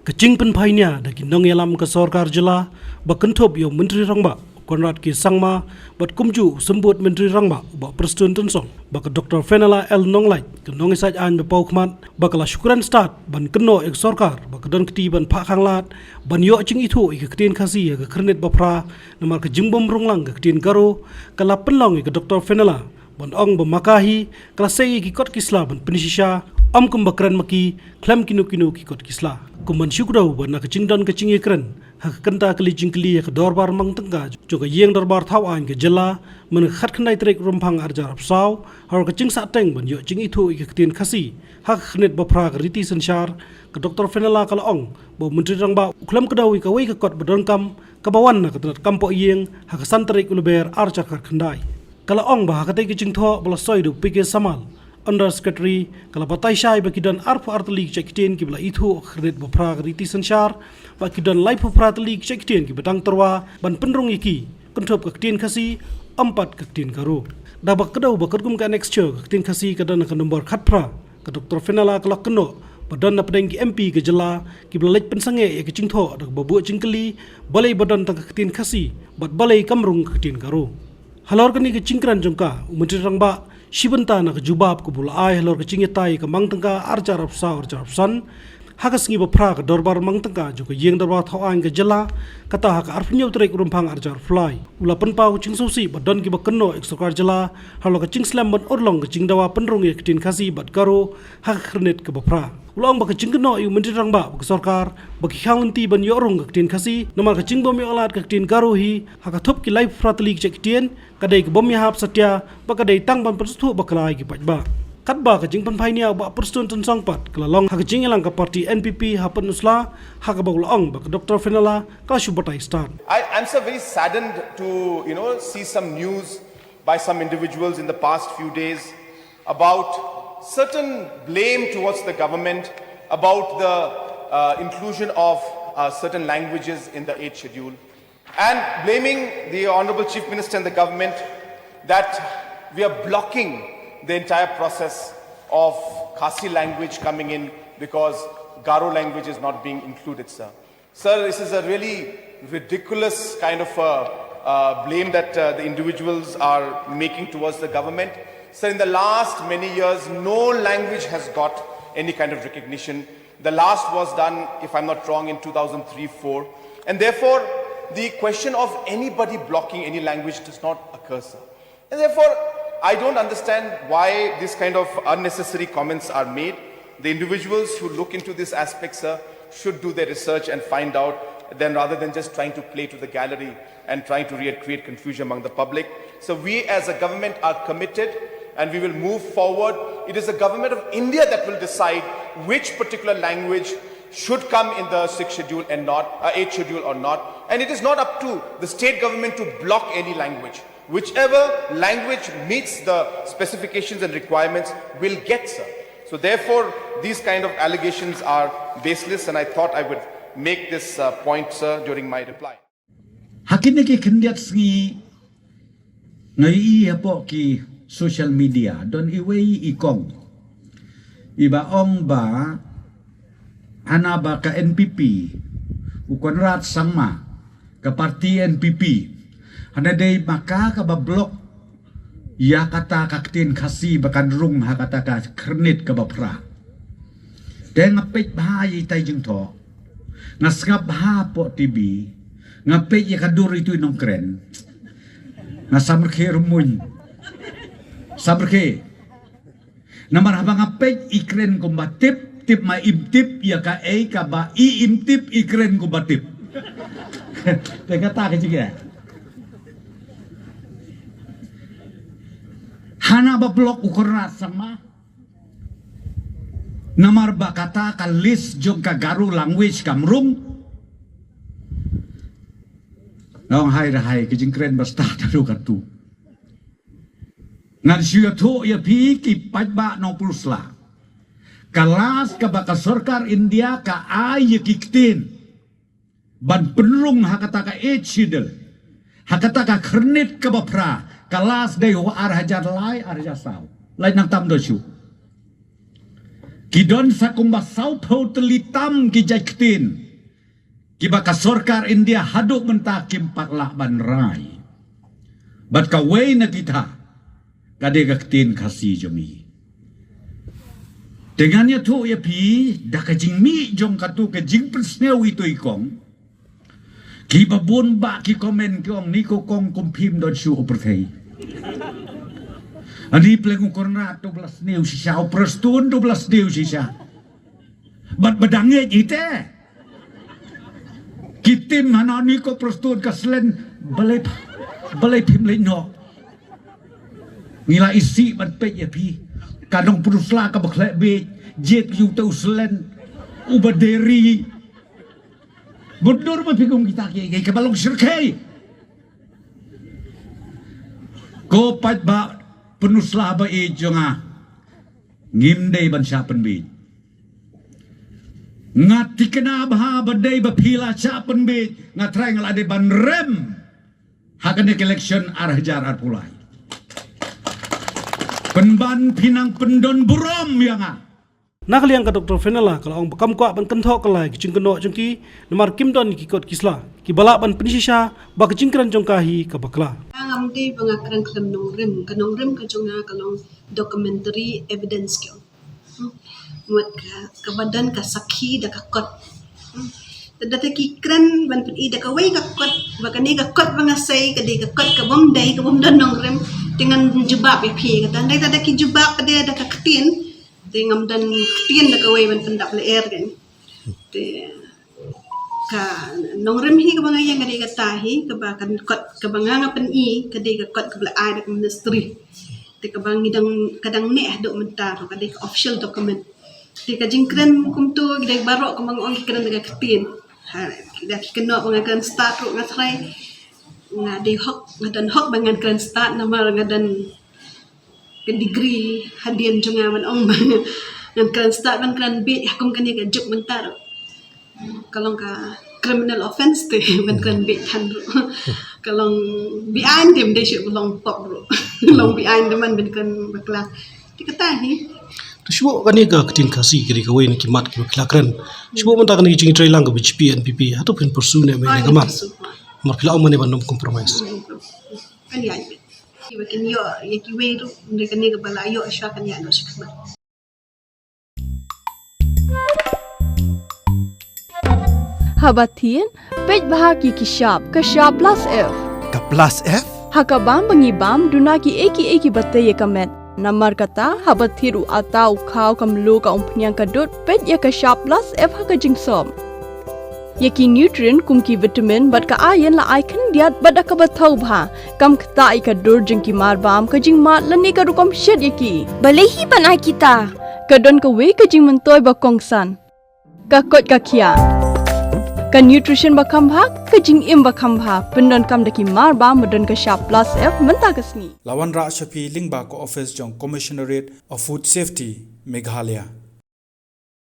Kecing penpainya daki nong yalam ke sorkar jela bakentop yo menteri rangba Konrad ki sangma bat kumju sembut menteri rangba ba Preston Tensong ba Dr. Fenela L Nonglait ke nong isaj an be pau khmat ba kala syukuran start ban keno ek sorkar ba don keti ban pha khanglat ban yo ching itu ik ketin khasi ke kernet bapra namar ke jingbom ronglang ke ketin garo kala penlong ke Dr. Fenela ban ong ba makahi kala sei ki kot kisla ban penisisha am kum bakran maki klam kinu ki kot kisla kuman syukrau ban nak cingdan ke cingi kren hak kenta kali jingkli ke dorbar mang tengga juga yeng dorbar thawan ke jela men khat khnai trek rumpang arjar apsau har ke cing sateng ban yo cing itu ik ketin khasi hak khnet bapra ke riti sensar ke Dr. Fenela kala ong bo menteri rangba klam kedawi ka wei ke kot badon kam ke bawan na ke kampo yeng hak santrek ulber arjar khat khandai kala ong ba hak ke cing tho bala soidu pike samal Under Secretary kala batai syai bakidan arfu artali cekten ki bala itu kredit bapra riti sensar bakidan life of artali cekten ki batang terwa ban penrung iki kentop kekten khasi empat kekten karo dabak kedau bakergum ka next year kekten khasi kadan ka nombor khatpra ka Dr. Fenela kala keno badan na pedeng ki MP ke jela ki bala lek pensange e ke cingtho dak babu cingkeli balai badan ta kekten khasi bat balai kamrung kekten karo halor kani ke cingkran jongka menteri rangba Shibanta na jubab ko bula ay halor ka cingitay ka mangtangka arjar apsan hakas ngi bapra ka dorbar mangtangka jo ka yeng dorbar thawang ka jela kata haka arfinyo trek rumpang arjar fly ula penpa ko cingsusi badon ki bakeno eksokar jela halo ka cingslam ban orlong ka cingdawa penrung ye ketin khasi bat karo hak khrenet ka bapra ulang baka cingkeno yu menteri rangba ka sorkar baki khaunti ban yorong ka ketin khasi nomar ka cingbom yo alat ka ketin karo hi haka thop ki life fratli ka ketin kadai ke bom hap satya bakadai tang ban perstu bakalai ki pajba katba ka jing panphainia ba Preston Tensong pat kelalong ha jing elang ka parti NPP hapan usla ha ka bagul ong ba Dr. Fenela ka shubatai start. I'm so very saddened to see some news by some individuals in the past few days about certain blame towards the government about the inclusion of certain languages in the 8th schedule and blaming the Honorable Chief Minister and the government that we are blocking the entire process of Khasi language coming in because Garo language is not being included, sir. Sir, this is a really ridiculous kind of blame that the individuals are making towards the government. Sir, in the last many years, no language has got any kind of recognition. The last was done, if I'm not wrong, in 2003-04. And therefore, the question of anybody blocking any language does not occur, sir. And therefore, I don't understand why this kind of unnecessary comments are made. The individuals who look into this aspect, sir, should do their research and find out, then rather than just trying to play to the gallery and trying to create confusion among the public. So we as a government are committed and we will move forward. It is the government of India that will decide which particular language should come in the 6th schedule and not 8th schedule or not. And it is not up to the state government to block any language. Whichever language meets the specifications and requirements will get, sir. So therefore, these kind of allegations are baseless, and I thought I would make this point, sir, during my reply. Hakini ki kendiat sgi ngai apo ki social media don iwei ikong iba ong ba ana ba ka NPP ukonrat sangma ka parti NPP hana day maka ka bablok ya kata kaktin khasi bakan rung ha kata ka kernit ka bapra den ngapit bahai tay jeng tho ngasngap ha po TV ngapit ya kadur itu nong kren ngasamrke rumun sabrke namar habang ngapit ikren kombatip tip ma imtip ya ka ka ba I imtip ikren kombatip kata ka juga hana ba blok ukurat sama namar ba kata ka list jong ka Garo language kamrung nong hai rahai kijingkren basta taru katu ngan siya to ya pi ki pajba nong pulsla kalas ka ba ka sorkar India ka ay kiktin ban penrung hakata ka echidel hakata ka kernit ka bapra kalas day wa ar hajar lai ar jasau lai nang tam dosu Kidon sa kumbasaw po telitam ki jaktin. Kibaka sorkar India haduk mentakim paklaban rai. Bat kaway na kita kadegaktin kasih jami. Dengannya tu ya pi dak jing mi jong katu ke jing persneu itu ikong. Ki babon ba ki komen ki ong niko kong kumpim don syu opertei. Ani pelengong korna 12 neu sisa operstun 12 neu sisa. Bat badangnya ite. Kitim hana niko prestun kaslen balai pim leno. Ngila isi bat pe ya pi. Kadang peruslah ka baklek be jet yu tau selen ubaderi. Bodoh ba pigong kita kay kabalong sirkay. Ko pat ba penuslah ba ijonga ngimday ban siya penbid ngati kena bah badai ba pila siya penbid ngatray ngalade ban rem hakan election arhajar arpulay penban pinang pendon burom yang Nakaliang ka Dr. Fenela kalau ang bakam kwa ban kanthok kalai kicing keno jengki namar kimdon kikot kisla ki balak ban penisisha ba kicingkran jongkahi ka bakla Ang amdi pangakran klam kanong rim ka jonga kalong documentary evidence kyo. Muat ka badan ka sakhi da ka kot. Tadata ki kran ban pi da ka wai ka kot ba ka ni ka kot banga sai ka de ka kot ka bom dai ka bom don nong rim dengan jubab pi ka tandai tadata ki jubab ka de da ka ktin dengan dan ktin da ka wai ban pendap le air kan. Ka nongrem hi ka bangay yang kadai tahi ka ba kan kot ka banganga pen I kadai ka kot ka bla ai dak ministry te ka bang idang kadang ne dok mentar kadai ka official document te ka jingkren kum tu kadai barok ka bang ong kren daga ktin ha dak kena bangakan start ro ngatrai ngadai hok ngadan hok bangan kren start namar ngadan ke degree hadian junga man ong bang ngan kren start ban kren be hakum kan ka juk mentar kalau ka criminal offense te man kan be tan bro kalau behind them they should belong pop bro long behind them man kan bakla tikatahi Shubo kani ka ktin kasi kiri ka wain kimat ki bakla shubo man ta kani jing trai lang ka BJP NPP hatu pin pursue ne me gamat mar pila umane ban nom compromise kan ya iba kan yo yaki weru ndeka ne ka bala yo asha kan ya no shikma Habatin, pej bahagi kishap, kashap plus F. Ka plus F? Hakabam bangibam dunaki eki batay kamet. Namar kata habathiru atau kau kamlu ka umpnyang kadut pej ya kashap plus F hakajing som. Yaki nutrient kumki vitamin bat ka ayan la icon diat bada ka batau bha kam kta ka dur jingki marbam ka jing mat lani ka rukom shed yaki. Balehi banai kita. Kadon ka we ka jing mentoy ba kongsan. Ka kot ka kia. Ka nutrition bakam bhag ka jing im bakam bha pendon kam daki mar ba modon ka sharp plus F menta kasni Lawan Ra Shafi Lingba ko office jong Commissionerate of Food Safety Meghalaya